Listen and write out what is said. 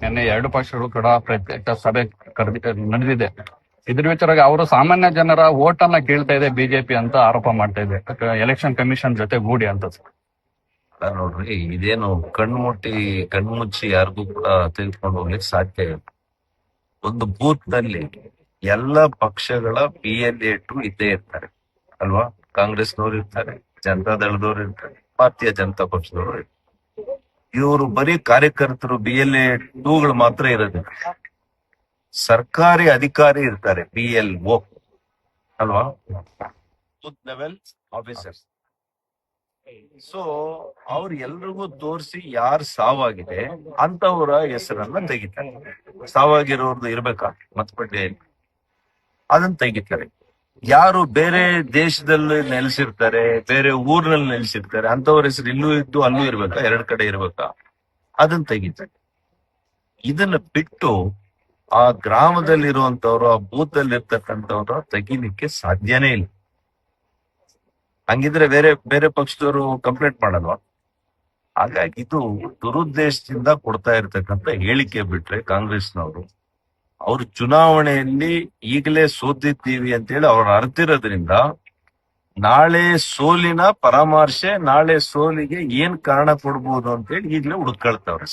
ನಿನ್ನೆ ಎರಡು ಪಕ್ಷಗಳು ಕೂಡ ಪ್ರತ್ಯೇಕ ಸಭೆ ನಡೆದಿದೆ. ಇದ್ರ ವಿಚಾರವಾಗಿ ಅವರು ಸಾಮಾನ್ಯ ಜನರ ವೋಟ್ ಅನ್ನ ಕೇಳ್ತಾ ಇದೆ ಬಿಜೆಪಿ ಅಂತ ಆರೋಪ ಮಾಡ್ತಾ ಇದೆ, ಎಲೆಕ್ಷನ್ ಕಮಿಷನ್ ಜೊತೆ ಗೂಡಿ ಅಂತ. ನೋಡ್ರಿ, ಇದೇನು ಕಣ್ಮುಚ್ಚಿ ಯಾರಿಗೂ ಕೂಡ ತೆಗೆದುಕೊಂಡು ಹೋಗ್ಲಿಕ್ಕೆ ಸಾಧ್ಯ ಇಲ್ಲ. ಒಂದು ಬೂತ್ ನಲ್ಲಿ ಎಲ್ಲ ಪಕ್ಷಗಳ PLA2 ಇದ್ದೇ ಇರ್ತಾರೆ ಅಲ್ವಾ? ಕಾಂಗ್ರೆಸ್ನವ್ರು ಇರ್ತಾರೆ, ಜನತಾದಳದವ್ರು ಇರ್ತಾರೆ, ಭಾರತೀಯ ಜನತಾ ಪಕ್ಷದವರು ಇರ್ತಾರೆ. ಇವರು ಬರೀ ಕಾರ್ಯಕರ್ತರು BLA2ಗಳು ಮಾತ್ರ ಇರೋದಿಲ್ಲ. ಸರ್ಕಾರಿ ಅಧಿಕಾರಿ ಇರ್ತಾರೆ, BLO ಅಲ್ವಾ, ಬೂತ್ ಲೆವೆಲ್ ಆಫೀಸರ್ಸ್. ಸೊ ಅವ್ರು ಎಲ್ರಿಗೂ ತೋರಿಸಿ ಯಾರು ಸಾವಾಗಿದೆ ಅಂತವರ ಹೆಸರನ್ನ ತೆಗಿತಾರೆ. ಸಾವಾಗಿರೋರ್ದು ಇರ್ಬೇಕಾ ಮತಪಟ್ಟಿಯಲ್ಲಿ, ಅದನ್ನ ತೆಗಿತಾರೆ. ಯಾರು ಬೇರೆ ದೇಶದಲ್ಲಿ ನೆಲೆಸಿರ್ತಾರೆ, ಬೇರೆ ಊರಿನಲ್ಲಿ ನೆಲೆಸಿರ್ತಾರೆ, ಅಂತವ್ರ ಹೆಸರು ಇಲ್ಲೂ ಇದ್ದು ಅಲ್ಲೂ ಇರ್ಬೇಕಾ, ಎರಡ್ ಕಡೆ ಇರ್ಬೇಕಾ, ಅದನ್ನ ತೆಗಿತಾರೆ. ಇದನ್ನ ಬಿಟ್ಟು ಆ ಗ್ರಾಮದಲ್ಲಿರುವಂತವ್ರು, ಆ ಬೂತ್ ಅಲ್ಲಿ ಇರ್ತಕ್ಕಂಥವ್ರು ತೆಗಿಲಿಕ್ಕೆ ಸಾಧ್ಯನೇ ಇಲ್ಲ. ಹಂಗಿದ್ರೆ ಬೇರೆ ಬೇರೆ ಪಕ್ಷದವರು ಕಂಪ್ಲೇಂಟ್ ಮಾಡಲ್ವಾ? ಹಾಗಾಗಿ ಇದು ದುರುದ್ದೇಶದಿಂದ ಕೊಡ್ತಾ ಇರ್ತಕ್ಕಂಥ ಹೇಳಿಕೆ ಬಿಟ್ರೆ, ಕಾಂಗ್ರೆಸ್ನವರು ಅವ್ರು ಚುನಾವಣೆಯಲ್ಲಿ ಈಗಲೇ ಸೋತಿದ್ದೀವಿ ಅಂತೇಳಿ ಅವ್ರು ಅರ್ತಿರೋದ್ರಿಂದ ನಾಳೆ ಸೋಲಿನ ಪರಾಮರ್ಶೆ, ನಾಳೆ ಸೋಲಿಗೆ ಏನ್ ಕಾರಣ ಕೊಡ್ಬೋದು ಅಂತೇಳಿ ಈಗಲೇ ಹುಡುಕ್ಕೊಳ್ತಾವ್ರೆ.